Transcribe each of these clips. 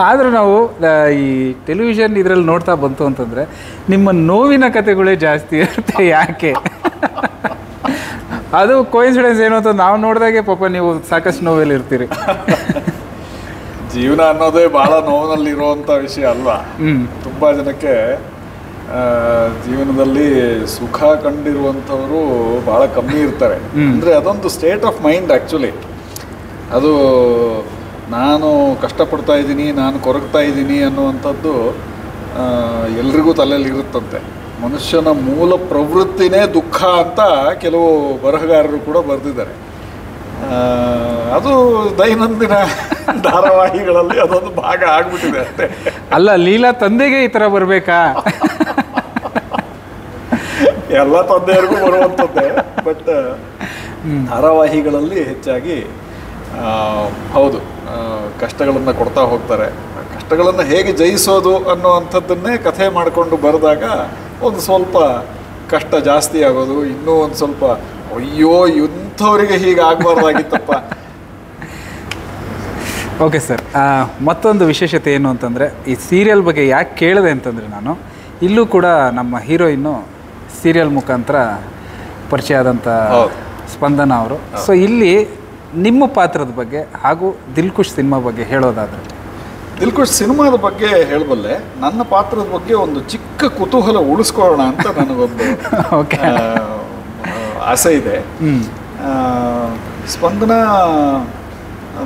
ಆದರೂ ನಾವು ಈ ಟೆಲಿವಿಷನ್ ಇದರಲ್ಲಿ ನೋಡ್ತಾ ಬಂತು ಅಂತಂದರೆ ನಿಮ್ಮ ನೋವಿನ ಕಥೆಗಳೇ ಜಾಸ್ತಿ ಇರುತ್ತೆ. ಯಾಕೆ ಅದು ಕೋಇನ್ಸಿಡೆನ್ಸ್ ಏನು ಅಂತ ನಾವು ನೋಡಿದಾಗೆ ಪಾಪ ನೀವು ಸಾಕಷ್ಟು ನೋವಲ್ಲಿ ಇರ್ತೀರಿ. ಜೀವನ ಅನ್ನೋದೇ ಬಹಳ ನೋವಿನಲ್ಲಿ ಇರುವಂಥ ವಿಷಯ ಅಲ್ವಾ. ತುಂಬ ಜನಕ್ಕೆ ಜೀವನದಲ್ಲಿ ಸುಖ ಕಂಡಿರುವಂಥವರು ಬಹಳ ಕಮ್ಮಿ ಇರ್ತಾರೆ. ಅಂದರೆ ಅದೊಂದು ಸ್ಟೇಟ್ ಆಫ್ ಮೈಂಡ್ ಆ್ಯಕ್ಚುಲಿ. ಅದು ನಾನು ಕಷ್ಟಪಡ್ತಾ ಇದ್ದೀನಿ, ನಾನು ಕೊರಗ್ತಾ ಇದ್ದೀನಿ ಅನ್ನುವಂಥದ್ದು ಎಲ್ರಿಗೂ ತಲೆಯಲ್ಲಿ ಇರುತ್ತಂತೆ. ಮನುಷ್ಯನ ಮೂಲ ಪ್ರವೃತ್ತಿನೇ ದುಃಖ ಅಂತ ಕೆಲವು ಬರಹಗಾರರು ಕೂಡ ಬರೆದಿದ್ದಾರೆ. ಅದು ದೈನಂದಿನ ಧಾರಾವಾಹಿಗಳಲ್ಲಿ ಅದೊಂದು ಭಾಗ ಆಗ್ಬಿಟ್ಟಿದೆ ಅಷ್ಟೇ. ಅಲ್ಲ, ಲೀಲಾ ತಂದೆಗೆ ಈ ಥರ ಬರಬೇಕಾ? ಎಲ್ಲ ತಂದೆಯರಿಗೂ ಬರುವಂಥದ್ದೇ. ಬಟ್ ಧಾರಾವಾಹಿಗಳಲ್ಲಿ ಹೆಚ್ಚಾಗಿ ಹೌದು ಕಷ್ಟಗಳನ್ನು ಕೊಡ್ತಾ ಹೋಗ್ತಾರೆ. ಕಷ್ಟಗಳನ್ನು ಹೇಗೆ ಜಯಿಸೋದು ಅನ್ನುವಂಥದ್ದನ್ನೇ ಕಥೆ ಮಾಡಿಕೊಂಡು ಬರೆದಾಗ ಒಂದು ಸ್ವಲ್ಪ ಕಷ್ಟ ಜಾಸ್ತಿ ಆಗೋದು, ಇನ್ನೂ ಒಂದು ಸ್ವಲ್ಪ ಅಯ್ಯೋ ಇಂಥವರಿಗೆ ಹೀಗೆ ಆಗಬಾರ್ದಾಗಿತ್ತಪ್ಪ. ಓಕೆ ಸರ್, ಮತ್ತೊಂದು ವಿಶೇಷತೆ ಏನು ಅಂತಂದರೆ ಈ ಸೀರಿಯಲ್ ಬಗ್ಗೆ ಯಾಕೆ ಕೇಳಿದೆ ಅಂತಂದರೆ, ನಾನು ಇಲ್ಲೂ ಕೂಡ ನಮ್ಮ ಹೀರೋಯಿನ್ನು ಸೀರಿಯಲ್ ಮುಖಾಂತರ ಪರಿಚಯ ಆದಂಥ ಸ್ಪಂದನ ಅವರು. ಸೊ ಇಲ್ಲಿ ನಿಮ್ಮ ಪಾತ್ರದ ಬಗ್ಗೆ ಹಾಗೂ ದಿಲ್ಖುಷ್ ಸಿನಿಮಾ ಬಗ್ಗೆ ಹೇಳೋದಾದರೆ? ದಿಲ್ಖುಷ್ ಸಿನಿಮಾದ ಬಗ್ಗೆ ಹೇಳಬಲ್ಲೆ. ನನ್ನ ಪಾತ್ರದ ಬಗ್ಗೆ ಒಂದು ಚಿಕ್ಕ ಕುತೂಹಲ ಉಳಿಸ್ಕೊಳ್ಳೋಣ ಅಂತ ನನಗೊಂದು ಆಸೆ ಇದೆ. ಸ್ಪಂದನ,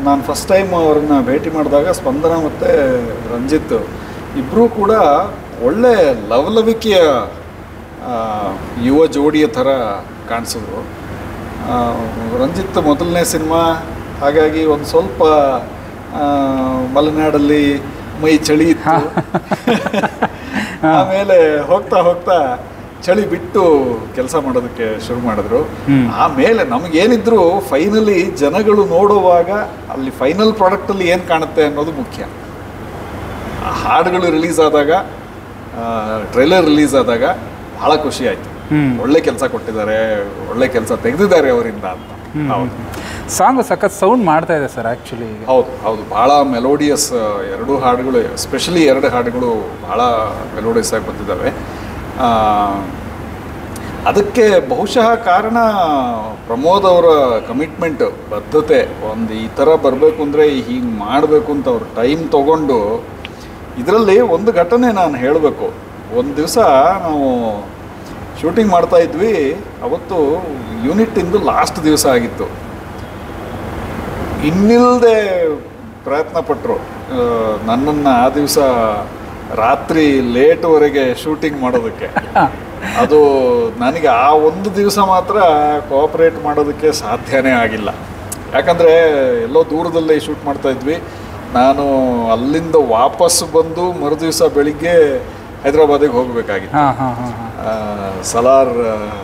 ನಾನು ಫಸ್ಟ್ ಟೈಮ್ ಅವ್ರನ್ನ ಭೇಟಿ ಮಾಡಿದಾಗ ಸ್ಪಂದನ ಮತ್ತು ರಂಜಿತ್ ಇಬ್ಬರೂ ಕೂಡ ಒಳ್ಳೆ ಲವಲವಿಕೆಯ ಯುವ ಜೋಡಿಯ ಥರ ಕಾಣಿಸಿದ್ರು. ರಂಜಿತ್ ಮೊದಲನೇ ಸಿನಿಮಾ, ಹಾಗಾಗಿ ಒಂದು ಸ್ವಲ್ಪ ಮಲೆನಾಡಲ್ಲಿ ಮೈ ಚಳಿ ಇತ್ತು. ಆಮೇಲೆ ಹೋಗ್ತಾ ಹೋಗ್ತಾ ಚಳಿ ಬಿಟ್ಟು ಕೆಲಸ ಮಾಡೋದಕ್ಕೆ ಶುರು ಮಾಡಿದ್ರು. ಆಮೇಲೆ ನಮಗೇನಿದ್ರು ಫೈನಲಿ ಜನಗಳು ನೋಡುವಾಗ ಅಲ್ಲಿ ಫೈನಲ್ ಪ್ರಾಡಕ್ಟಲ್ಲಿ ಏನು ಕಾಣುತ್ತೆ ಅನ್ನೋದು ಮುಖ್ಯ. ಹಾಡುಗಳು ರಿಲೀಸ್ ಆದಾಗ, ಟ್ರೈಲರ್ ರಿಲೀಸ್ ಆದಾಗ ಭಾಳ ಖುಷಿ ಆಯಿತು. ಒಳ್ಳೆ ಕೆಲಸ ಕೊಟ್ಟಿದ್ದಾರೆ, ಒಳ್ಳೆ ಕೆಲಸ ತೆಗೆದಿದ್ದಾರೆ ಅವರಿಂದ ಅಂತ. ಹೌದು, ಸಾಂಗ್ ಸಖತ್ ಸೌಂಡ್ ಮಾಡ್ತಾ ಇದೆ ಸರ್ ಆ್ಯಕ್ಚುಲಿ. ಹೌದು ಹೌದು, ಭಾಳ ಮೆಲೋಡಿಯಸ್. ಎರಡೂ ಹಾಡುಗಳು, ಎಸ್ಪೆಷಲಿ ಎರಡು ಹಾಡುಗಳು ಭಾಳ ಮೆಲೋಡಿಯಸ್ ಆಗಿ ಬಂದಿದ್ದಾವೆ. ಅದಕ್ಕೆ ಬಹುಶಃ ಕಾರಣ ಪ್ರಮೋದ್ ಅವರ ಕಮಿಟ್ಮೆಂಟ್, ಬದ್ಧತೆ. ಒಂದು ಈ ಥರ ಬರಬೇಕು ಅಂದರೆ ಹೀಗೆ ಮಾಡಬೇಕು ಅಂತ ಅವ್ರು ಟೈಮ್ ತೊಗೊಂಡು. ಇದರಲ್ಲಿ ಒಂದು ಘಟನೆ ನಾನು ಹೇಳಬೇಕು. ಒಂದು ದಿವಸ ನಾವು ಶೂಟಿಂಗ್ ಮಾಡ್ತಾ ಇದ್ವಿ. ಅವತ್ತು ಯೂನಿಟ್ಟಿಂದು ಲಾಸ್ಟ್ ದಿವಸ ಆಗಿತ್ತು. ಇನ್ನಿಲ್ಲದೆ ಪ್ರಯತ್ನ ಪಟ್ಟರು ನನ್ನನ್ನು ಆ ದಿವಸ ರಾತ್ರಿ ಲೇಟ್ವರೆಗೆ ಶೂಟಿಂಗ್ ಮಾಡೋದಕ್ಕೆ. ಅದು ನನಗೆ ಆ ಒಂದು ದಿವಸ ಮಾತ್ರ ಕೋಆಪ್ರೇಟ್ ಮಾಡೋದಕ್ಕೆ ಸಾಧ್ಯನೇ ಆಗಿಲ್ಲ. ಯಾಕಂದರೆ ಎಲ್ಲೋ ದೂರದಲ್ಲೇ ಶೂಟ್ ಮಾಡ್ತಾಯಿದ್ವಿ. ನಾನು ಅಲ್ಲಿಂದ ವಾಪಸ್ ಬಂದು ಮರುದಿವಸ ಬೆಳಿಗ್ಗೆ ಹೈದರಾಬಾದಿಗೆ ಹೋಗಬೇಕಾಗಿತ್ತು ಸಲಾರ್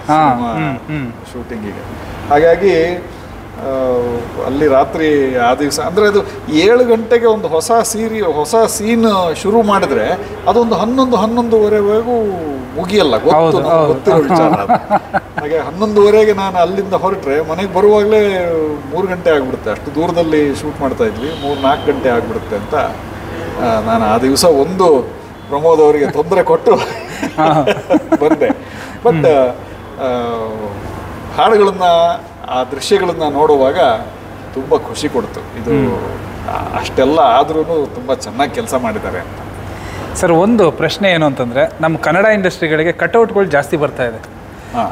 ಸಿನಿಮಾ ಶೂಟಿಂಗಿಗೆ. ಹಾಗಾಗಿ ಅಲ್ಲಿ ರಾತ್ರಿ ಆ ದಿವಸ ಅಂದರೆ ಅದು 7 ಗಂಟೆಗೆ ಒಂದು ಹೊಸ ಸೀನ್ ಶುರು ಮಾಡಿದ್ರೆ ಅದೊಂದು 11-11:30ವರೆಗೂ ಮುಗಿಯಲ್ಲ, ಗೊತ್ತಿರೋ ವಿಚಾರ. ಹಾಗೆ 11:30ಗೆ ನಾನು ಅಲ್ಲಿಂದ ಹೊರಟ್ರೆ ಮನೆಗೆ ಬರುವಾಗಲೇ 3 ಗಂಟೆ ಆಗಿಬಿಡುತ್ತೆ. ಅಷ್ಟು ದೂರದಲ್ಲಿ ಶೂಟ್ ಮಾಡ್ತಾ ಇದ್ವಿ. 3-4 ಗಂಟೆ ಆಗಿಬಿಡುತ್ತೆ ಅಂತ ನಾನು ಆ ದಿವಸ ಒಂದು ಪ್ರಮೋದ್ ಅವರಿಗೆ ತೊಂದರೆ ಕೊಟ್ಟು ಬಂದೆ. ಬಟ್ ಹಾಡುಗಳನ್ನು, ಆ ದೃಶ್ಯಗಳನ್ನು ನೋಡುವಾಗ ತುಂಬ ಖುಷಿ ಕೊಡ್ತು. ಇದು ಅಷ್ಟೆಲ್ಲ ಆದ್ರೂ ತುಂಬ ಚೆನ್ನಾಗಿ ಕೆಲಸ ಮಾಡಿದ್ದಾರೆ ಅಂತ. ಸರ್, ಒಂದು ಪ್ರಶ್ನೆ ಏನು ಅಂತಂದರೆ, ನಮ್ಮ ಕನ್ನಡ ಇಂಡಸ್ಟ್ರಿಗಳಿಗೆ ಕಟ್ಔಟ್ಗಳು ಜಾಸ್ತಿ ಬರ್ತಾ ಇದೆ.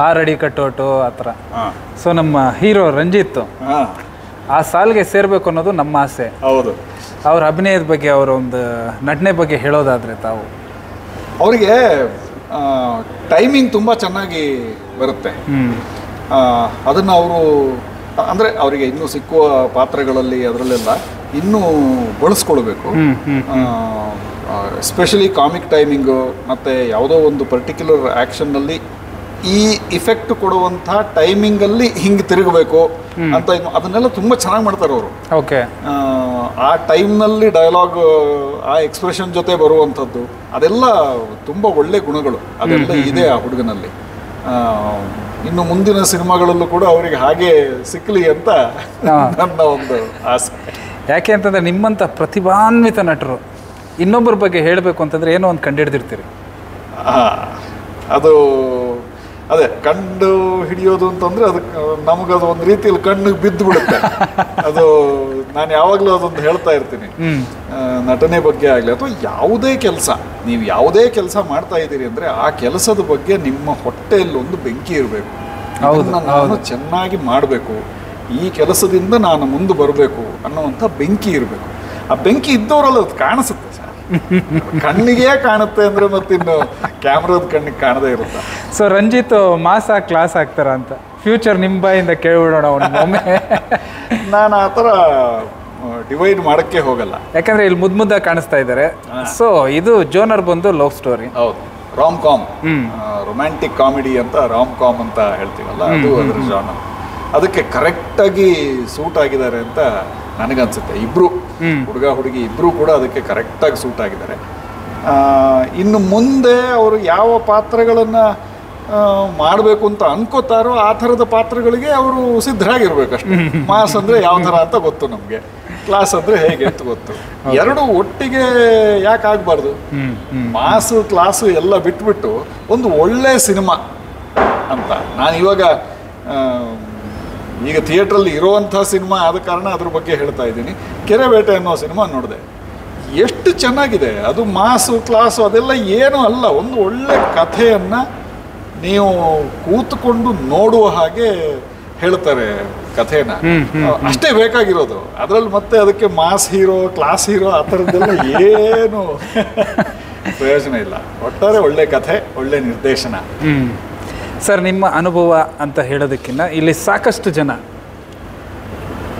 6 ಅಡಿ ಕಟ್ಔಟು ಆ ಥರ. ಸೊ ನಮ್ಮ ಹೀರೋ ರಂಜಿತ್ ಆ ಸಾಲಿಗೆ ಸೇರಬೇಕು ಅನ್ನೋದು ನಮ್ಮ ಆಸೆ. ಹೌದು. ಅವ್ರ ಅಭಿನಯದ ಬಗ್ಗೆ, ಅವರ ಒಂದು ನಟನೆ ಬಗ್ಗೆ ಹೇಳೋದಾದರೆ ತಾವು? ಅವರಿಗೆ ಟೈಮಿಂಗ್ ತುಂಬ ಚೆನ್ನಾಗಿ ಬರುತ್ತೆ. ಅದನ್ನು ಅವರು ಅಂದರೆ ಅವರಿಗೆ ಇನ್ನೂ ಸಿಕ್ಕುವ ಪಾತ್ರಗಳಲ್ಲಿ ಅದರಲ್ಲೆಲ್ಲ ಇನ್ನೂ ಬಳಸ್ಕೊಳ್ಬೇಕು. ಎಸ್ಪೆಷಲಿ ಕಾಮಿಕ್ ಟೈಮಿಂಗು ಮತ್ತು ಯಾವುದೋ ಒಂದು ಪರ್ಟಿಕ್ಯುಲರ್ ಆ್ಯಕ್ಷನ್ನಲ್ಲಿ ಈ ಇಫೆಕ್ಟ್ ಕೊಡುವಂಥ ಟೈಮಿಂಗಲ್ಲಿ ಹಿಂಗೆ ತಿರುಗಬೇಕು ಅಂತ ಅದನ್ನೆಲ್ಲ ತುಂಬ ಚೆನ್ನಾಗಿ ಮಾಡ್ತಾರೆ ಅವರು. ಓಕೆ. ಆ ಟೈಮ್ನಲ್ಲಿ ಡೈಲಾಗ್, ಆ ಎಕ್ಸ್ಪ್ರೆಷನ್ ಜೊತೆ ಬರುವಂಥದ್ದು, ಅದೆಲ್ಲ ತುಂಬ ಒಳ್ಳೆ ಗುಣಗಳು ಅದೆಲ್ಲ ಇದೆ ಆ ಹುಡುಗನಲ್ಲಿ. ಇನ್ನು ಮುಂದಿನ ಸಿನಿಮಾಗಳಲ್ಲೂ ಕೂಡ ಅವರಿಗೆ ಹಾಗೆ ಸಿಕ್ಕಲಿ ಅಂತ ನನ್ನ ಒಂದು ಆಸೆ. ಯಾಕೆ ಅಂತಂದರೆ ನಿಮ್ಮಂಥ ಪ್ರತಿಭಾನ್ವಿತ ನಟರು ಇನ್ನೊಬ್ಬರ ಬಗ್ಗೆ ಹೇಳಬೇಕು ಅಂತಂದರೆ ಏನೋ ಒಂದು ಕಂಡುಹಿಡ್ದಿರ್ತೀರಿ. ಅದು ಅದೇ ಕಂಡು ಹಿಡಿಯೋದು ಅಂತಂದರೆ ಅದಕ್ಕೆ ನಮಗದು ಒಂದು ರೀತಿಯಲ್ಲಿ ಕಣ್ಣಿಗೆ ಬಿದ್ದು ಬಿಡುತ್ತೆ. ಅದು ನಾನು ಯಾವಾಗಲೂ ಅದೊಂದು ಹೇಳ್ತಾ ಇರ್ತೀನಿ, ನಟನೆ ಬಗ್ಗೆ ಆಗಲಿ ಅಥವಾ ಯಾವುದೇ ಕೆಲಸ, ನೀವು ಯಾವುದೇ ಕೆಲಸ ಮಾಡ್ತಾ ಇದ್ದೀರಿ ಅಂದರೆ ಆ ಕೆಲಸದ ಬಗ್ಗೆ ನಿಮ್ಮ ಹೊಟ್ಟೆಯಲ್ಲಿ ಒಂದು ಬೆಂಕಿ ಇರಬೇಕು. ನಾನು ಚೆನ್ನಾಗಿ ಮಾಡಬೇಕು, ಈ ಕೆಲಸದಿಂದ ನಾನು ಮುಂದೆ ಬರಬೇಕು ಅನ್ನುವಂಥ ಬೆಂಕಿ ಇರಬೇಕು. ಆ ಬೆಂಕಿ ಇದ್ದವರಲ್ಲ ಅದು ಕಾಣಿಸುತ್ತೆ ಸರ್, ಕಣ್ಣಿಗೆ ಕಾಣುತ್ತೆ ಅಂದರೆ ಮತ್ತಿನ್ನು ಕ್ಯಾಮ್ರಾದ ಕಣ್ಣಿಗೆ ಕಾಣದೇ ಇರುತ್ತೆ. ಸೊ ರಂಜಿತ್ ಮಾಸ ಕ್ಲಾಸ್ ಆಗ್ತಾರ ಅಂತ ಫ್ಯೂಚರ್ ನಿಮ್ಮ ಬಾಯಿಂದ ಕೇಳ್ಬಿಡೋಣ ಒಮ್ಮೆ. ನಾನು ಆ ಥರ ಡಿವೈಡ್ ಮಾಡೋಕ್ಕೆ ಹೋಗಲ್ಲ, ಯಾಕಂದ್ರೆ ಇಲ್ಲಿ ಮುದ್ದಾಗಿ ಕಾಣಿಸ್ತಾ ಇದ್ದಾರೆ. ಸೊ ಇದು ಜೋನರ್ ಬಂದು ಲವ್ ಸ್ಟೋರಿ. ಹೌದು, ರಾಮ್ ಕಾಮ್, ರೊಮ್ಯಾಂಟಿಕ್ ಕಾಮಿಡಿ ಅಂತ ರಾಮ್ ಕಾಮ್ ಅಂತ ಹೇಳ್ತೀವಲ್ಲ, ಅದು ಅದರ ಜಾನರ್. ಅದಕ್ಕೆ ಕರೆಕ್ಟಾಗಿ ಸೂಟ್ ಆಗಿದ್ದಾರೆ ಅಂತ ನನಗನ್ಸುತ್ತೆ. ಇಬ್ಬರು ಹುಡುಗ ಹುಡುಗಿ ಇಬ್ಬರು ಕೂಡ ಅದಕ್ಕೆ ಕರೆಕ್ಟಾಗಿ ಸೂಟ್ ಆಗಿದ್ದಾರೆ. ಇನ್ನು ಮುಂದೆ ಅವರು ಯಾವ ಪಾತ್ರಗಳನ್ನು ಮಾಡಬೇಕು ಅಂತ ಅನ್ಕೋತಾರೋ ಆ ಥರದ ಪಾತ್ರಗಳಿಗೆ ಅವರು ಸಿದ್ಧರಾಗಿರ್ಬೇಕಷ್ಟೆ. ಮಾಸ್ ಅಂದರೆ ಯಾವ ಥರ ಅಂತ ಗೊತ್ತು ನಮಗೆ, ಕ್ಲಾಸ್ ಅಂದರೆ ಹೇಗೆ ಅಂತ ಗೊತ್ತು. ಎರಡು ಒಟ್ಟಿಗೆ ಯಾಕೆ ಆಗಬಾರ್ದು? ಮಾಸು ಕ್ಲಾಸು ಎಲ್ಲ ಬಿಟ್ಬಿಟ್ಟು ಒಂದು ಒಳ್ಳೆ ಸಿನಿಮಾ ಅಂತ. ನಾನು ಇವಾಗ ಈಗ ಥಿಯೇಟ್ರಲ್ಲಿ ಇರೋವಂಥ ಸಿನಿಮಾ ಆದ ಕಾರಣ ಅದ್ರ ಬಗ್ಗೆ ಹೇಳ್ತಾ ಇದ್ದೀನಿ. ಕೆರೆಬೇಟೆ ಅನ್ನೋ ಸಿನಿಮಾ ನೋಡಿದೆ, ಎಷ್ಟು ಚೆನ್ನಾಗಿದೆ ಅದು. ಮಾಸು ಕ್ಲಾಸು ಅದೆಲ್ಲ ಏನೂ ಅಲ್ಲ, ಒಂದು ಒಳ್ಳೆ ಕಥೆಯನ್ನು ನೀವು ಕೂತ್ಕೊಂಡು ನೋಡುವ ಹಾಗೆ ಹೇಳ್ತಾರೆ ಕಥೆನ. ಅಷ್ಟೇ ಬೇಕಾಗಿರೋದು. ಅದರಲ್ಲಿ ಮತ್ತೆ ಅದಕ್ಕೆ ಮಾಸ್ ಹೀರೋ ಕ್ಲಾಸ್ ಹೀರೋ ಆ ಥರದ್ದೆಲ್ಲ ಏನು ಪ್ರಯೋಜನ ಇಲ್ಲ. ಒಟ್ಟಾರೆ ಒಳ್ಳೆ ಕಥೆ, ಒಳ್ಳೆ ನಿರ್ದೇಶನ. ಸರ್, ನಿಮ್ಮ ಅನುಭವ ಅಂತ ಹೇಳೋದಕ್ಕಿಂತ ಇಲ್ಲಿ ಸಾಕಷ್ಟು ಜನ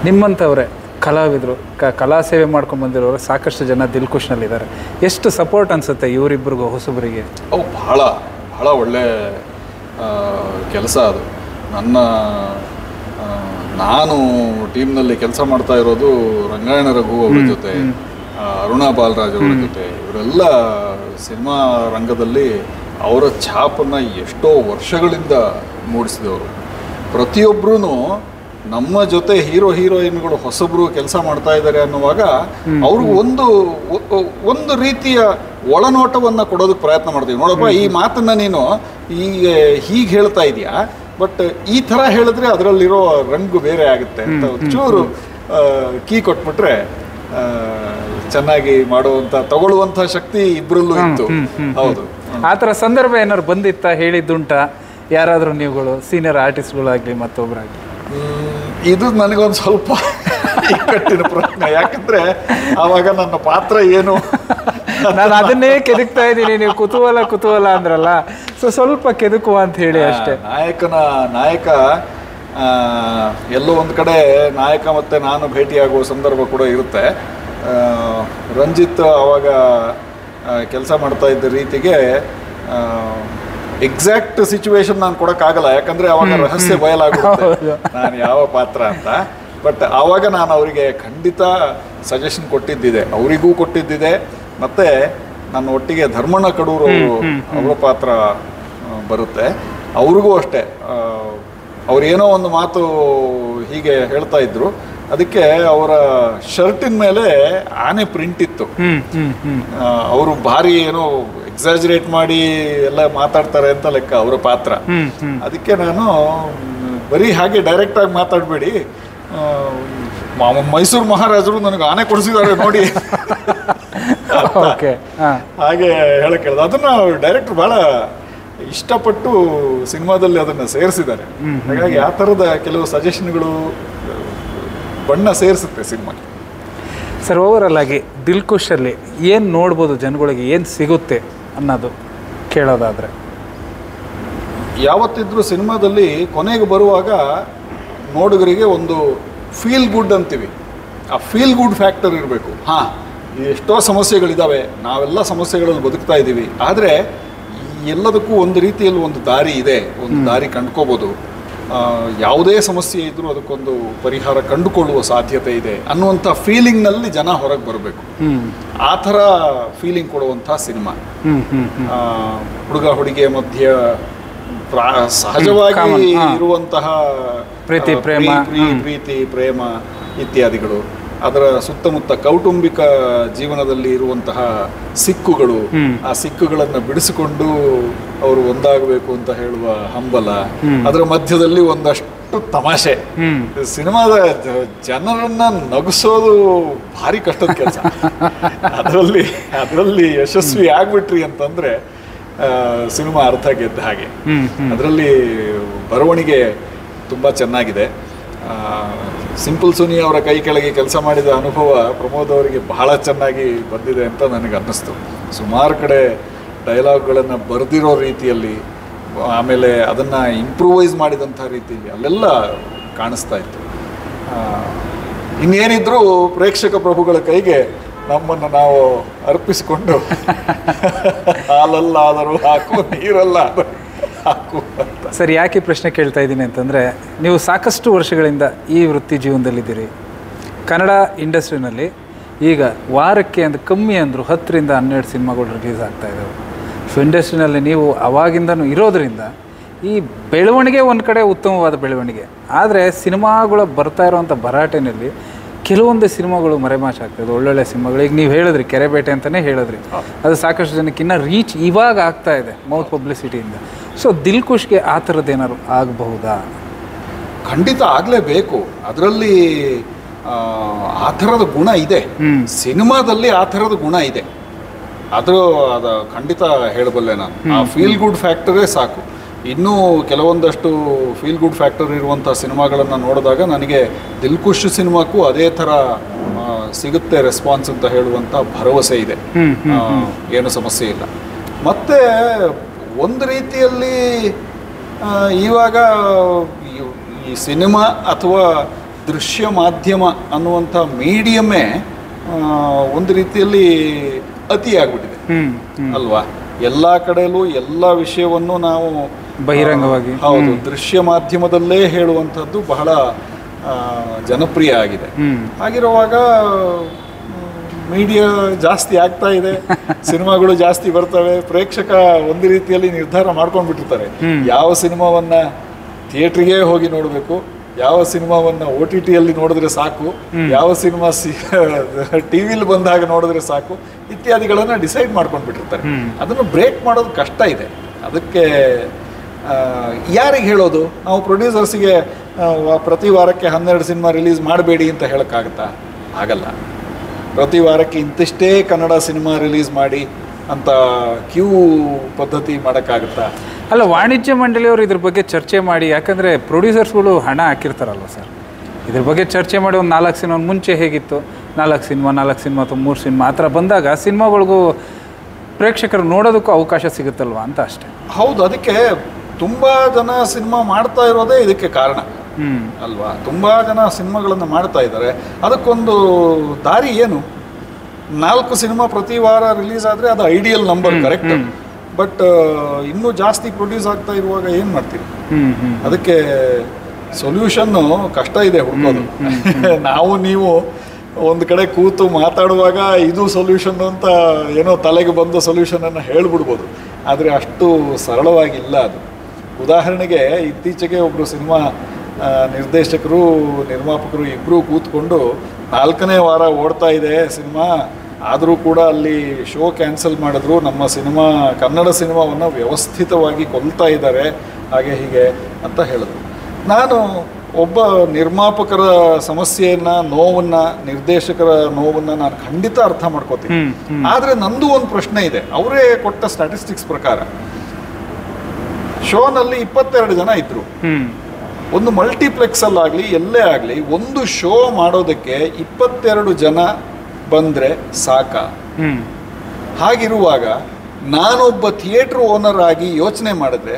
ನಿಮ್ಮಂಥವ್ರೆ ಕಲಾವಿದರು, ಕಲಾ ಸೇವೆ ಮಾಡ್ಕೊಂಡು ಬಂದಿರೋರು ಸಾಕಷ್ಟು ಜನ ದಿಲ್ಖುಷ್ನಲ್ಲಿದ್ದಾರೆ. ಎಷ್ಟು ಸಪೋರ್ಟ್ ಅನಿಸುತ್ತೆ ಇವರಿಬ್ಬರಿಗೂ, ಹೊಸಬರಿಗೆ? ಬಹಳ ಬಹಳ ಒಳ್ಳೆ ಕೆಲಸ ಅದು. ನಾನು ಟೀಮ್ನಲ್ಲಿ ಕೆಲಸ ಮಾಡ್ತಾ ಇರೋದು ರಂಗಾಯಣ ರಘು ಅವರ ಜೊತೆ, ಅರುಣಾ ಬಾಲರಾಜ್ ಅವರ ಜೊತೆ. ಇವರೆಲ್ಲ ಸಿನಿಮಾ ರಂಗದಲ್ಲಿ ಅವರ ಛಾಪನ್ನು ಎಷ್ಟೋ ವರ್ಷಗಳಿಂದ ಮೂಡಿಸಿದವರು. ಪ್ರತಿಯೊಬ್ಬರೂ ನಮ್ಮ ಜೊತೆ ಹೀರೋ ಹೀರೋಯಿನ್ಗಳು ಹೊಸಬ್ರು ಕೆಲಸ ಮಾಡ್ತಾ ಇದ್ದಾರೆ ಅನ್ನುವಾಗ ಅವ್ರಿಗೆ ಒಂದು ರೀತಿಯ ಒಳನೋಟವನ್ನು ಕೊಡೋದಕ್ಕೆ ಪ್ರಯತ್ನ ಮಾಡ್ತೀವಿ. ನೋಡಪ್ಪ, ಈ ಮಾತನ್ನು ನೀನು ಹೀಗೆ ಹೇಳ್ತಾ ಇದೆಯಾ, ಬಟ್ ಈ ಥರ ಹೇಳಿದ್ರೆ ಅದರಲ್ಲಿರೋ ರಂಗು ಬೇರೆ ಆಗುತ್ತೆ ಅಂತ ಒಂಚೂರು ಕೀ ಕೊಟ್ಬಿಟ್ರೆ ಚೆನ್ನಾಗಿ ಮಾಡುವಂಥ ತಗೊಳ್ಳುವಂಥ ಶಕ್ತಿ ಇಬ್ಬರಲ್ಲೂ ಇತ್ತು. ಹೌದು, ಆ ಥರ ಸಂದರ್ಭ ಏನಾದ್ರು ಬಂದಿತ್ತಾ, ಹೇಳಿದ್ದುಂಟ ಯಾರಾದರೂ ನೀವುಗಳು ಸೀನಿಯರ್ ಆರ್ಟಿಸ್ಟ್ಗಳಾಗಲಿ ಮತ್ತೊಬ್ಬರಾಗಲಿ? ಇದು ನನಗೊಂದು ಸ್ವಲ್ಪ ಇಕ್ಕಟ್ಟಿನ ಪ್ರಶ್ನೆ. ಯಾಕಂದ್ರೆ ಆವಾಗ ನನ್ನ ಪಾತ್ರ ಏನು, ನಾನು ಅದನ್ನೇ ಕೆದಕ್ತಾ ಇದ್ದೀನಿ. ನೀವು ಕುತೂಹಲ ಅಂದ್ರಲ್ಲ, ಸೊ ಸ್ವಲ್ಪ ಕೆದಕುವ ಅಂತ ಹೇಳಿ ಅಷ್ಟೇ. ನಾಯಕ ಎಲ್ಲೋ ಒಂದು ಕಡೆ ನಾಯಕ ಮತ್ತು ನಾನು ಭೇಟಿಯಾಗುವ ಸಂದರ್ಭ ಕೂಡ ಇರುತ್ತೆ. ರಂಜಿತ್ ಆವಾಗ ಕೆಲಸ ಮಾಡ್ತಾ ಇದ್ದ ರೀತಿಗೆ ಎಕ್ಸಾಕ್ಟ್ ಸಿಚುವೇಶನ್ ನಾನು ಕೊಡೋಕ್ಕಾಗಲ್ಲ, ಯಾಕಂದರೆ ಆವಾಗ ರಹಸ್ಯ ಬಯಲಾಗುತ್ತೆ ನಾನು ಯಾವ ಪಾತ್ರ ಅಂತ. ಬಟ್ ಆವಾಗ ನಾನು ಅವರಿಗೆ ಖಂಡಿತ ಸಜೆಷನ್ ಕೊಟ್ಟಿದ್ದಿದೆ, ಅವರಿಗೂ ಕೊಟ್ಟಿದ್ದಿದೆ. ಮತ್ತು ನನ್ನ ಒಟ್ಟಿಗೆ ಧರ್ಮಣ್ಣ ಕಡೂರು ಅವರ ಪಾತ್ರ ಬರುತ್ತೆ, ಅವ್ರಿಗೂ ಅಷ್ಟೇ. ಅವ್ರೇನೋ ಒಂದು ಮಾತು ಹೀಗೆ ಹೇಳ್ತಾ ಇದ್ರು, ಅದಕ್ಕೆ ಅವರ ಶರ್ಟಿನ ಮೇಲೆ ಆನೆ ಪ್ರಿಂಟ್ ಇತ್ತು. ಅವರು ಭಾರಿ ಏನೋ ಎಕ್ಸಾಜರೇಟ್ ಮಾಡಿ ಎಲ್ಲ ಮಾತಾಡ್ತಾರೆ ಅಂತ ಲೆಕ್ಕ ಅವರ ಪಾತ್ರ. ಅದಕ್ಕೆ ನಾನು ಬರೀ ಹಾಗೆ ಡೈರೆಕ್ಟ್ ಆಗಿ ಮಾತಾಡಬೇಡಿ, ಮೈಸೂರು ಮಹಾರಾಜರು ನನಗೆ ಆನೆ ಕೊಡಿಸಿದ್ದಾರೆ ನೋಡಿ ಹಾಗೆ ಹೇಳಕ್ ಹೇಳಿದ. ಅದನ್ನ ಡೈರೆಕ್ಟರ್ ಬಹಳ ಇಷ್ಟಪಟ್ಟು ಸಿನಿಮಾದಲ್ಲಿ ಅದನ್ನು ಸೇರಿಸಿದ್ದಾರೆ. ಹಾಗಾಗಿ ಆ ಥರದ ಕೆಲವು ಸಜೆಷನ್ಗಳು ಬಣ್ಣ ಸೇರಿಸುತ್ತೆ ಸಿನಿಮಾಗೆ. ಸರ್, ಓವರಲ್ ಆಗಿ ದಿಲ್ಖುಷಲ್ಲಿ ಏನು ನೋಡ್ಬೋದು, ಜನಗಳಿಗೆ ಏನು ಸಿಗುತ್ತೆ ಅನ್ನೋದು ಕೇಳೋದಾದರೆ? ಯಾವತ್ತಿದ್ರೂ ಸಿನಿಮಾದಲ್ಲಿ ಕೊನೆಗೆ ಬರುವಾಗ ನೋಡುಗರಿಗೆ ಒಂದು ಫೀಲ್ ಗುಡ್ ಅಂತೀವಿ, ಆ ಫೀಲ್ ಗುಡ್ ಫ್ಯಾಕ್ಟರ್ ಇರಬೇಕು. ಹಾಂ, ಎಷ್ಟೋ ಸಮಸ್ಯೆಗಳಿದ್ದಾವೆ, ನಾವೆಲ್ಲ ಸಮಸ್ಯೆಗಳಲ್ಲಿ ಬದುಕ್ತಾ ಇದ್ದೀವಿ, ಆದರೆ ಎಲ್ಲದಕ್ಕೂ ಒಂದು ರೀತಿಯಲ್ಲಿ ಒಂದು ದಾರಿ ಇದೆ, ಒಂದು ದಾರಿ ಕಂಡುಕೋಬೋದು. ಯಾವುದೇ ಸಮಸ್ಯೆ ಇದ್ರೂ ಅದಕ್ಕೊಂದು ಪರಿಹಾರ ಕಂಡುಕೊಳ್ಳುವ ಸಾಧ್ಯತೆ ಇದೆ ಅನ್ನುವಂಥ ಫೀಲಿಂಗ್ನಲ್ಲಿ ಜನ ಹೊರಗೆ ಬರಬೇಕು. ಆ ಥರ ಫೀಲಿಂಗ್ ಕೊಡುವಂಥ ಸಿನಿಮಾ. ಹುಡುಗ ಹುಡುಗಿಯ ಮಧ್ಯೆ ಸಹಜವಾಗಿ ಇರುವಂತಹ ಪ್ರೀತಿ ಪ್ರೇಮ ಇತ್ಯಾದಿಗಳು, ಅದರ ಸುತ್ತಮುತ್ತ ಕೌಟುಂಬಿಕ ಜೀವನದಲ್ಲಿ ಇರುವಂತಹ ಸಿಕ್ಕುಗಳು, ಆ ಸಿಕ್ಕುಗಳನ್ನು ಬಿಡಿಸಿಕೊಂಡು ಅವರು ಒಂದಾಗಬೇಕು ಅಂತ ಹೇಳುವ ಹಂಬಲ, ಅದರ ಮಧ್ಯದಲ್ಲಿ ಒಂದಷ್ಟು ತಮಾಷೆ. ಸಿನಿಮಾದ ಜನರನ್ನ ನಗಿಸೋದು ಭಾರಿ ಕಷ್ಟದ ಕೆಲಸ. ಅದರಲ್ಲಿ ಯಶಸ್ವಿ ಆಗ್ಬಿಟ್ರಿ ಅಂತಂದ್ರೆ ಸಿನಿಮಾ ಅರ್ಥ ಗೆದ್ದ ಹಾಗೆ. ಅದರಲ್ಲಿ ಬರವಣಿಗೆ ತುಂಬಾ ಚೆನ್ನಾಗಿದೆ. ಸಿಂಪಲ್ ಸುನಿ ಅವರ ಕೈ ಕೆಳಗೆ ಕೆಲಸ ಮಾಡಿದ ಅನುಭವ ಪ್ರಮೋದ್ ಅವರಿಗೆ ಬಹಳ ಚೆನ್ನಾಗಿ ಬಂದಿದೆ ಅಂತ ನನಗೆ ಅನ್ನಿಸ್ತು. ಸುಮಾರು ಕಡೆ ಡೈಲಾಗ್ಗಳನ್ನು ಬರೆದಿರೋ ರೀತಿಯಲ್ಲಿ, ಆಮೇಲೆ ಅದನ್ನು ಇಂಪ್ರೂವೈಸ್ ಮಾಡಿದಂಥ ರೀತಿಯಲ್ಲಿ ಅಲ್ಲೆಲ್ಲ ಕಾಣಿಸ್ತಾ ಇತ್ತು. ಇನ್ನೇನಿದ್ರೂ ಪ್ರೇಕ್ಷಕ ಪ್ರಭುಗಳ ಕೈಗೆ ನಮ್ಮನ್ನು ನಾವು ಅರ್ಪಿಸಿಕೊಂಡು ಹಾಲಲ್ಲಾದರೂ ಹಾಕು, ನೀರಲ್ಲಾದರೂ ಹಾಕು ಅಂತ. ಸರ್, ಯಾಕೆ ಪ್ರಶ್ನೆ ಕೇಳ್ತಾ ಇದ್ದೀನಿ ಅಂತಂದರೆ, ನೀವು ಸಾಕಷ್ಟು ವರ್ಷಗಳಿಂದ ಈ ವೃತ್ತಿ ಜೀವನದಲ್ಲಿದ್ದೀರಿ. ಕನ್ನಡ ಇಂಡಸ್ಟ್ರಿನಲ್ಲಿ ಈಗ ವಾರಕ್ಕೆ ಅಂದ್ರೆ ಕಮ್ಮಿ ಅಂದರು 10ರಿಂದ 12 ಸಿನಿಮಾಗಳು ರಿಲೀಸ್ ಆಗ್ತಾ ಇದ್ದಾವೆ. ಸೊ ಇಂಡಸ್ಟ್ರಿನಲ್ಲಿ ನೀವು ಅವಾಗಿಂದನೂ ಇರೋದರಿಂದ ಈ ಬೆಳವಣಿಗೆ ಒಂದು ಕಡೆ ಉತ್ತಮವಾದ ಬೆಳವಣಿಗೆ. ಆದರೆ ಸಿನಿಮಾಗಳು ಬರ್ತಾ ಇರೋವಂಥ ಭರಾಟೆನಲ್ಲಿ ಕೆಲವೊಂದು ಸಿನಿಮಾಗಳು ಮರೆಮಾಚಾಗ್ತದೆ. ಒಳ್ಳೊಳ್ಳೆ ಸಿನಿಮಾಗಳು, ಈಗ ನೀವು ಹೇಳಿದ್ರಿ ಕೆರೆಬೇಟೆ ಅಂತಲೇ ಹೇಳಿದ್ರಿ, ಅದು ಸಾಕಷ್ಟು ಜನಕ್ಕೆ ಇನ್ನೂ ರೀಚ್ ಇವಾಗ ಆಗ್ತಾ ಇದೆ ಮೌತ್ ಪಬ್ಲಿಸಿಟಿಯಿಂದ. ಸೊ ದಿಲ್ ಖುಷ್ಗೆ ಆ ಥರದ್ದು ಏನಾದ್ರು ಆಗಬಹುದಾ? ಖಂಡಿತ ಆಗಲೇಬೇಕು. ಅದರಲ್ಲಿ ಆ ಥರದ ಗುಣ ಇದೆ, ಸಿನಿಮಾದಲ್ಲಿ ಆ ಥರದ ಗುಣ ಇದೆ. ಅದು ಖಂಡಿತ ಹೇಳಬಲ್ಲೆ ನಾನು. ಆ ಫೀಲ್ ಗುಡ್ ಫ್ಯಾಕ್ಟರೇ ಸಾಕು. ಇನ್ನೂ ಕೆಲವೊಂದಷ್ಟು ಫೀಲ್ ಗುಡ್ ಫ್ಯಾಕ್ಟರ್ ಇರುವಂಥ ಸಿನಿಮಾಗಳನ್ನು ನೋಡಿದಾಗ ನನಗೆ ದಿಲ್ ಖುಷ್ ಸಿನಿಮಾಕ್ಕೂ ಅದೇ ಥರ ಸಿಗುತ್ತೆ ರೆಸ್ಪಾನ್ಸ್ ಅಂತ ಹೇಳುವಂಥ ಭರವಸೆ ಇದೆ. ಏನು ಸಮಸ್ಯೆ ಇಲ್ಲ. ಮತ್ತು ಒಂದು ರೀತಿಯಲ್ಲಿ ಇವಾಗ ಈ ಸಿನಿಮಾ ಅಥವಾ ದೃಶ್ಯ ಮಾಧ್ಯಮ ಅನ್ನುವಂಥ ಮೀಡಿಯಮ್ಮೇ ಒಂದು ರೀತಿಯಲ್ಲಿ ಅತಿಯಾಗ್ಬಿಟ್ಟಿದೆ ಅಲ್ವಾ? ಎಲ್ಲ ಕಡೆಯಲ್ಲೂ ಎಲ್ಲ ವಿಷಯವನ್ನು ನಾವು ಬಹಿರಂಗವಾಗಿ, ಹೌದು, ದೃಶ್ಯ ಮಾಧ್ಯಮದಲ್ಲೇ ಹೇಳುವಂಥದ್ದು ಬಹಳ ಜನಪ್ರಿಯ ಆಗಿದೆ. ಹಾಗಿರುವಾಗ ಮೀಡಿಯಾ ಜಾಸ್ತಿ ಆಗ್ತಾ ಇದೆ, ಸಿನಿಮಾಗಳು ಜಾಸ್ತಿ ಬರ್ತವೆ. ಪ್ರೇಕ್ಷಕ ಒಂದು ರೀತಿಯಲ್ಲಿ ನಿರ್ಧಾರ ಮಾಡ್ಕೊಂಡ್ಬಿಟ್ಟಿರ್ತಾರೆ ಯಾವ ಸಿನಿಮಾವನ್ನ ಥಿಯೇಟ್ರಿಗೆ ಹೋಗಿ ನೋಡಬೇಕು, ಯಾವ ಸಿನಿಮಾವನ್ನ OTTಯಲ್ಲಿ ನೋಡಿದ್ರೆ ಸಾಕು, ಯಾವ ಸಿನಿಮಾ ಟಿವಿಲಿ ಬಂದಾಗ ನೋಡಿದ್ರೆ ಸಾಕು ಇತ್ಯಾದಿಗಳನ್ನ ಡಿಸೈಡ್ ಮಾಡ್ಕೊಂಡ್ಬಿಟ್ಟಿರ್ತಾರೆ. ಅದನ್ನು ಬ್ರೇಕ್ ಮಾಡೋದು ಕಷ್ಟ ಇದೆ. ಅದಕ್ಕೆ ಯಾರಿಗೆ ಹೇಳೋದು? ನಾವು ಪ್ರೊಡ್ಯೂಸರ್ಸಿಗೆ ಪ್ರತಿ ವಾರಕ್ಕೆ 12 ಸಿನಿಮಾ ರಿಲೀಸ್ ಮಾಡಬೇಡಿ ಅಂತ ಹೇಳೋಕ್ಕಾಗತ್ತಾ? ಆಗಲ್ಲ. ಪ್ರತಿ ವಾರಕ್ಕೆ ಇಂತಿಷ್ಟೇ ಕನ್ನಡ ಸಿನಿಮಾ ರಿಲೀಸ್ ಮಾಡಿ ಅಂತ ಕ್ಯೂ ಪದ್ಧತಿ ಮಾಡೋಕ್ಕಾಗುತ್ತಾ? ಅಲ್ಲ, ವಾಣಿಜ್ಯ ಮಂಡಳಿಯವರು ಇದ್ರ ಬಗ್ಗೆ ಚರ್ಚೆ ಮಾಡಿ, ಯಾಕಂದರೆ ಪ್ರೊಡ್ಯೂಸರ್ಸ್ಗಳು ಹಣ ಹಾಕಿರ್ತಾರಲ್ವ ಸರ್, ಇದ್ರ ಬಗ್ಗೆ ಚರ್ಚೆ ಮಾಡಿ ಒಂದು 4 ಸಿನಿಮಾ ಮುಂಚೆ ಹೇಗಿತ್ತು, 4 ಸಿನಿಮಾ ಅಥವಾ 3 ಸಿನಿಮಾ ಆ ಥರ ಬಂದಾಗ ಸಿನಿಮಾಗಳಿಗೂ ಪ್ರೇಕ್ಷಕರು ನೋಡೋದಕ್ಕೂ ಅವಕಾಶ ಸಿಗುತ್ತಲ್ವ ಅಂತ ಅಷ್ಟೇ. ಹೌದು, ಅದಕ್ಕೆ ತುಂಬ ಜನ ಸಿನಿಮಾ ಮಾಡ್ತಾ ಇರೋದೇ ಇದಕ್ಕೆ ಕಾರಣ ಅಲ್ವಾ? ತುಂಬ ಜನ ಸಿನಿಮಾಗಳನ್ನು ಮಾಡ್ತಾ ಇದ್ದಾರೆ. ಅದಕ್ಕೊಂದು ದಾರಿ ಏನು? 4 ಸಿನಿಮಾ ಪ್ರತಿ ವಾರ ರಿಲೀಸ್ ಆದರೆ ಅದು ಐಡಿಯಲ್ ನಂಬರ್, ಕರೆಕ್ಟ್. ಬಟ್ ಇನ್ನೂ ಜಾಸ್ತಿ ಪ್ರೊಡ್ಯೂಸ್ ಆಗ್ತಾ ಇರುವಾಗ ಏನು ಮಾಡ್ತೀವಿ? ಅದಕ್ಕೆ ಸೊಲ್ಯೂಷನ್ನು ಕಷ್ಟ ಇದೆ ಹುಡುಕೋದು. ನಾವು ನೀವು ಒಂದು ಕಡೆ ಕೂತು ಮಾತಾಡುವಾಗ ಇದು ಸೊಲ್ಯೂಷನ್ ಅಂತ ಏನೋ ತಲೆಗೆ ಬಂದ ಸೊಲ್ಯೂಷನನ್ನು ಹೇಳ್ಬಿಡ್ಬೋದು, ಆದರೆ ಅಷ್ಟು ಸರಳವಾಗಿಲ್ಲ ಅದು. ಉದಾಹರಣೆಗೆ ಇತ್ತೀಚೆಗೆ ಒಬ್ಬರು ಸಿನಿಮಾ ನಿರ್ದೇಶಕರು ನಿರ್ಮಾಪಕರು ಇಬ್ಬರೂ ಕೂತ್ಕೊಂಡು 4ನೇ ವಾರ ಓಡ್ತಾ ಇದೆ ಸಿನಿಮಾ, ಆದರೂ ಕೂಡ ಅಲ್ಲಿ ಶೋ ಕ್ಯಾನ್ಸಲ್ ಮಾಡಿದ್ರು, ನಮ್ಮ ಸಿನಿಮಾ ಕನ್ನಡ ಸಿನಿಮಾವನ್ನು ವ್ಯವಸ್ಥಿತವಾಗಿ ಕೊಲ್ತಾ ಇದ್ದಾರೆ, ಹಾಗೆ ಹೀಗೆ ಅಂತ ಹೇಳಿದ್ರು. ನಾನು ಒಬ್ಬ ನಿರ್ಮಾಪಕರ ಸಮಸ್ಯೆಯನ್ನು, ನೋವನ್ನು, ನಿರ್ದೇಶಕರ ನೋವನ್ನು ನಾನು ಖಂಡಿತ ಅರ್ಥ ಮಾಡ್ಕೋತೀನಿ. ಆದರೆ ನಂದು ಒಂದು ಪ್ರಶ್ನೆ ಇದೆ. ಅವರೇ ಕೊಟ್ಟ ಸ್ಟ್ಯಾಟಿಸ್ಟಿಕ್ಸ್ ಪ್ರಕಾರ ಶೋನಲ್ಲಿ 22 ಜನ ಇದ್ರು. ಒಂದು ಮಲ್ಟಿಪ್ಲೆಕ್ಸಲ್ಲಾಗಲಿ ಎಲ್ಲೇ ಆಗಲಿ ಒಂದು ಶೋ ಮಾಡೋದಕ್ಕೆ 22 ಜನ ಬಂದರೆ ಸಾಕ. ಹಾಗಿರುವಾಗ ನಾನೊಬ್ಬ ಥಿಯೇಟ್ರ್ ಓನರ್ ಆಗಿ ಯೋಚನೆ ಮಾಡಿದ್ರೆ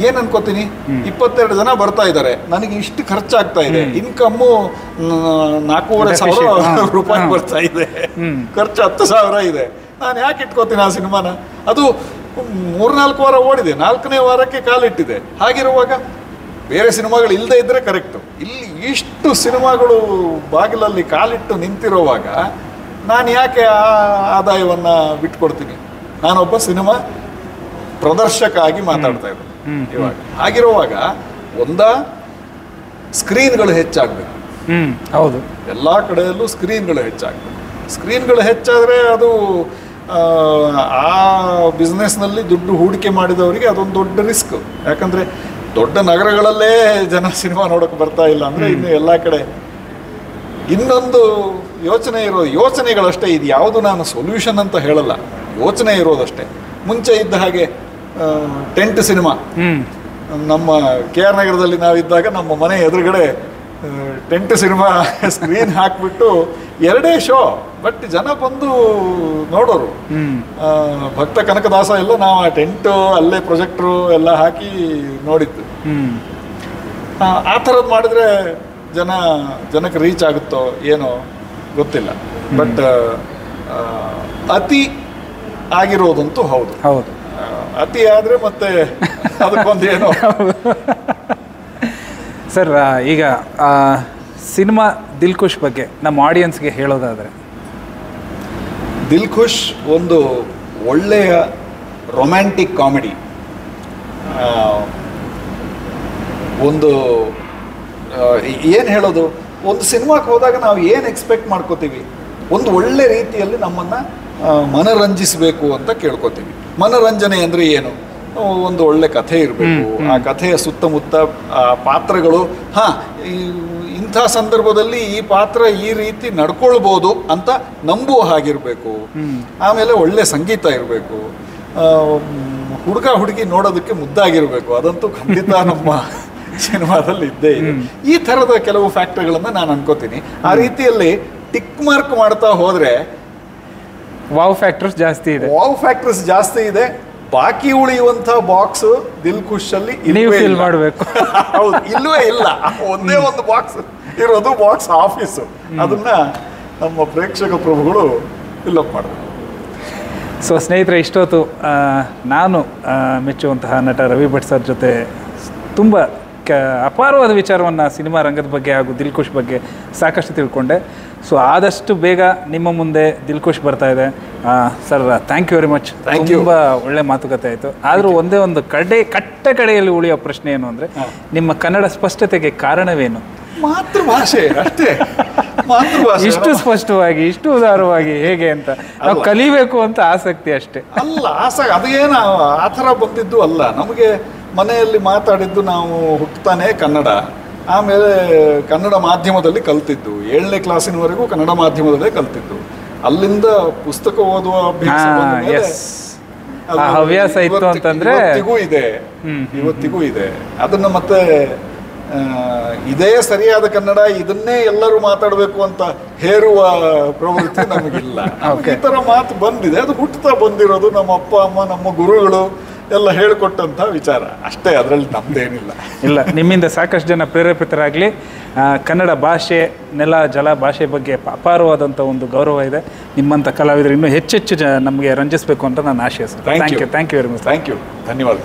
ಏನು ಅನ್ಕೋತೀನಿ, 22 ಜನ ಬರ್ತಾ ಇದ್ದಾರೆ, ನನಗೆ ಇಷ್ಟು ಖರ್ಚಾಗ್ತಾ ಇದೆ, ಇನ್ಕಮ್ಮು 4,500 ರೂಪಾಯಿ ಬರ್ತಾ ಇದೆ, ಖರ್ಚು 10,000 ಇದೆ, ನಾನು ಯಾಕೆ ಇಟ್ಕೋತೀನಿ ಆ ಸಿನಿಮಾನ? ಅದು 3-4 ವಾರ ಓಡಿದೆ, 4ನೇ ವಾರಕ್ಕೆ ಕಾಲಿಟ್ಟಿದೆ. ಹಾಗಿರುವಾಗ ಬೇರೆ ಸಿನಿಮಾಗಳು ಇಲ್ಲದೆ ಇದ್ದರೆ ಕರೆಕ್ಟು. ಇಲ್ಲಿ ಇಷ್ಟು ಸಿನಿಮಾಗಳು ಬಾಗಿಲಲ್ಲಿ ಕಾಲಿಟ್ಟು ನಿಂತಿರುವಾಗ ನಾನು ಯಾಕೆ ಆ ಆದಾಯವನ್ನು ಬಿಟ್ಕೊಡ್ತೀನಿ? ನಾನೊಬ್ಬ ಸಿನಿಮಾ ಪ್ರದರ್ಶಕ ಆಗಿ ಮಾತಾಡ್ತಾ ಇದ್ದೀನಿ ಇವಾಗ. ಹಾಗಿರುವಾಗ ಸ್ಕ್ರೀನ್ಗಳು ಹೆಚ್ಚಾಗಬೇಕು, ಹೌದು. ಎಲ್ಲ ಕಡೆಯಲ್ಲೂ ಸ್ಕ್ರೀನ್ಗಳು ಹೆಚ್ಚಾಗ್ತವೆ. ಸ್ಕ್ರೀನ್ಗಳು ಹೆಚ್ಚಾದರೆ ಅದು ಆ ಬಿಸ್ನೆಸ್ನಲ್ಲಿ ದುಡ್ಡು ಹೂಡಿಕೆ ಮಾಡಿದವರಿಗೆ ಅದೊಂದು ದೊಡ್ಡ ರಿಸ್ಕ್. ಯಾಕಂದರೆ ದೊಡ್ಡ ನಗರಗಳಲ್ಲೇ ಜನ ಸಿನಿಮಾ ನೋಡೋಕೆ ಬರ್ತಾ ಇಲ್ಲ ಅಂದರೆ ಇನ್ನು ಎಲ್ಲ ಕಡೆ ಇನ್ನೊಂದು ಯೋಚನೆಗಳಷ್ಟೇ. ಇದು ಯಾವುದು ನಾನು ಸೊಲ್ಯೂಷನ್ ಅಂತ ಹೇಳಲ್ಲ, ಯೋಚನೆ ಇರೋದಷ್ಟೇ. ಮುಂಚೆ ಇದ್ದ ಹಾಗೆ ಟೆಂಟ್ ಸಿನಿಮಾ, ನಮ್ಮ KR ನಗರದಲ್ಲಿ ನಾವಿದ್ದಾಗ ನಮ್ಮ ಮನೆ ಎದುರುಗಡೆ ಟೆಂಟ್ ಸಿನಿಮಾ ಸ್ಕ್ರೀನ್ ಹಾಕ್ಬಿಟ್ಟು 2 ಶೋ, ಬಟ್ ಜನ ಬಂದು ನೋಡೋರು. ಭಕ್ತ ಕನಕದಾಸ ಎಲ್ಲ ನಾವು ಆ ಟೆಂಟು ಅಲ್ಲೇ ಪ್ರೊಜೆಕ್ಟ್ರು ಎಲ್ಲ ಹಾಕಿ ನೋಡಿದ್ದು. ಆ ಥರದ್ದು ಮಾಡಿದ್ರೆ ಜನಕ್ಕೆ ರೀಚ್ ಆಗುತ್ತೋ ಏನೋ ಗೊತ್ತಿಲ್ಲ. ಬಟ್ ಅತಿ ಆಗಿರೋದಂತೂ ಹೌದು. ಅತಿ ಆದರೆ ಮತ್ತೆ ಅದಕ್ಕೊಂದು ಏನೋ. ಸರ್, ಈಗ ಸಿನಿಮಾ ದಿಲ್ ಖುಷ್ ಬಗ್ಗೆ ನಮ್ಮ ಆಡಿಯನ್ಸ್ಗೆ ಹೇಳೋದಾದರೆ? ದಿಲ್ ಖುಷ್ ಒಂದು ಒಳ್ಳೆಯ ರೊಮ್ಯಾಂಟಿಕ್ ಕಾಮಿಡಿ. ಒಂದು ಏನು ಹೇಳೋದು, ಒಂದು ಸಿನಿಮಾಕ್ಕೆ ಹೋದಾಗ ನಾವು ಏನು ಎಕ್ಸ್ಪೆಕ್ಟ್ ಮಾಡ್ಕೋತೀವಿ, ಒಂದು ಒಳ್ಳೆ ರೀತಿಯಲ್ಲಿ ನಮ್ಮನ್ನು ಮನರಂಜಿಸಬೇಕು ಅಂತ ಕೇಳ್ಕೊತೀವಿ. ಮನರಂಜನೆ ಅಂದರೆ ಏನು? ಒಂದು ಒಳ್ಳೆ ಕಥೆ ಇರಬೇಕು. ಆ ಕಥೆಯ ಸುತ್ತಮುತ್ತ ಪಾತ್ರಗಳು ಇಂಥ ಸಂದರ್ಭದಲ್ಲಿ ಈ ಪಾತ್ರ ಈ ರೀತಿ ನಡ್ಕೊಳ್ಬೋದು ಅಂತ ನಂಬುವ ಹಾಗಿರಬೇಕು. ಆಮೇಲೆ ಒಳ್ಳೆ ಸಂಗೀತ ಇರಬೇಕು. ಹುಡುಗಿ ನೋಡೋದಕ್ಕೆ ಮುದ್ದಾಗಿರಬೇಕು. ಅದಂತೂ ಖಂಡಿತ ನಮ್ಮ ಸಿನಿಮಾದಲ್ಲಿ ಇದ್ದೇ ಇದೆ. ಈ ಥರದ ಕೆಲವು ಫ್ಯಾಕ್ಟರ್ಗಳನ್ನು ನಾನು ಅನ್ಕೋತೀನಿ. ಆ ರೀತಿಯಲ್ಲಿ ಟಿಕ್ ಮಾರ್ಕ್ ಮಾಡ್ತಾ ಹೋದರೆ ವಾವ್ ಫ್ಯಾಕ್ಟರ್ಸ್ ಜಾಸ್ತಿ ಇದೆ. ಬಾಕಿ ಉಳಿಯುವಂಥ ಬಾಕ್ಸ್ ದಿಲ್ ಖುಷ್ ಅಲ್ಲಿ ಮಾಡಬೇಕು. ಹೌದು, ಇಲ್ಲವೇ ಇಲ್ಲ. ಒಂದೇ ಒಂದು ಬಾಕ್ಸ್ ಇರೋದು, ಬಾಕ್ಸ್ ಆಫೀಸು. ಅದನ್ನ ನಮ್ಮ ಪ್ರೇಕ್ಷಕ ಪ್ರಭುಗಳು ಫಿಲ್ಅಪ್ ಮಾಡಬೇಕು. ಸೊ ಸ್ನೇಹಿತರೆ, ಇಷ್ಟೊತ್ತು ನಾನು ಮೆಚ್ಚುವಂತಹ ನಟ ರವಿ ಭಟ್ ಸರ್ ಜೊತೆ ತುಂಬ ಅಪಾರವಾದ ವಿಚಾರವನ್ನು ಸಿನಿಮಾ ರಂಗದ ಬಗ್ಗೆ ಹಾಗೂ ದಿಲ್ ಖುಷ್ ಬಗ್ಗೆ ಸಾಕಷ್ಟು ತಿಳ್ಕೊಂಡೆ. ಸೊ ಆದಷ್ಟು ಬೇಗ ನಿಮ್ಮ ಮುಂದೆ ದಿಲ್ ಖುಷ್ ಬರ್ತಾ ಇದೆ. Sir, thank you very much. ತುಂಬ ಒಳ್ಳೆ ಮಾತುಕತೆ ಆಯಿತು. ಆದರೂ ಒಂದೇ ಒಂದು ಕಡೆಯಲ್ಲಿ ಉಳಿಯೋ ಪ್ರಶ್ನೆ ಏನು ಅಂದರೆ, ನಿಮ್ಮ ಕನ್ನಡ ಸ್ಪಷ್ಟತೆಗೆ ಕಾರಣವೇನು? ಮಾತೃಭಾಷೆ ಅಷ್ಟೇ. ಮಾತೃಭಾಷೆ ಇಷ್ಟು ಸ್ಪಷ್ಟವಾಗಿ, ಇಷ್ಟು ಉದಾರವಾಗಿ ಹೇಗೆ ಅಂತ ನಾವು ಕಲಿಬೇಕು ಅಂತ ಆಸಕ್ತಿ ಅಷ್ಟೇ. ಅಲ್ಲ, ಅದೇನು ಆ ಥರ ಬಂದಿದ್ದು ಅಲ್ಲ. ನಮಗೆ ಮನೆಯಲ್ಲಿ ಮಾತಾಡಿದ್ದು, ನಾವು ಹುಟ್ಟುತ್ತಾನೆ ಕನ್ನಡ, ಆಮೇಲೆ ಕನ್ನಡ ಮಾಧ್ಯಮದಲ್ಲಿ ಕಲ್ತಿದ್ದು. 7ನೇ ಕ್ಲಾಸಿನವರೆಗೂ ಕನ್ನಡ ಮಾಧ್ಯಮದಲ್ಲೇ ಕಲ್ತಿದ್ದು. ಅಲ್ಲಿಂದ ಪುಸ್ತಕ ಓದುವ ಹವ್ಯಾಸ ಇತ್ತು ಅಂತಂದ್ರೆ ಇವತ್ತಿಗೂ ಇದೆ. ಅದನ್ನ ಮತ್ತೆ ಇದೇ ಸರಿಯಾದ ಕನ್ನಡ, ಇದನ್ನೇ ಎಲ್ಲರೂ ಮಾತಾಡಬೇಕು ಅಂತ ಹೇರುವ ಪ್ರವೃತ್ತಿ ನಮಗಿಲ್ಲ. ಈ ತರ ಮಾತು ಬಂದಿದೆ, ಅದು ಹುಟ್ಟುತ್ತಾ ಬಂದಿರೋದು. ನಮ್ಮ ಅಪ್ಪ ಅಮ್ಮ, ನಮ್ಮ ಗುರುಗಳು ಎಲ್ಲ ಹೇಳಿಕೊಟ್ಟಂಥ ವಿಚಾರ ಅಷ್ಟೇ. ಅದರಲ್ಲಿ ನಮ್ದೇನಿಲ್ಲ. ಇಲ್ಲ, ನಿಮ್ಮಿಂದ ಸಾಕಷ್ಟು ಜನ ಪ್ರೇರೇಪಿತರಾಗಲಿ. ಕನ್ನಡ ಭಾಷೆ, ನೆಲ, ಜಲ, ಭಾಷೆ ಬಗ್ಗೆ ಅಪಾರವಾದಂಥ ಒಂದು ಗೌರವ ಇದೆ. ನಿಮ್ಮಂಥ ಕಲಾವಿದರು ಇನ್ನೂ ಹೆಚ್ಚೆಚ್ಚು ನಮಗೆ ರಂಜಿಸಬೇಕು ಅಂತ ನನ್ನ ಆಶಯ sir. Thank you very much. Thank you, ಧನ್ಯವಾದ.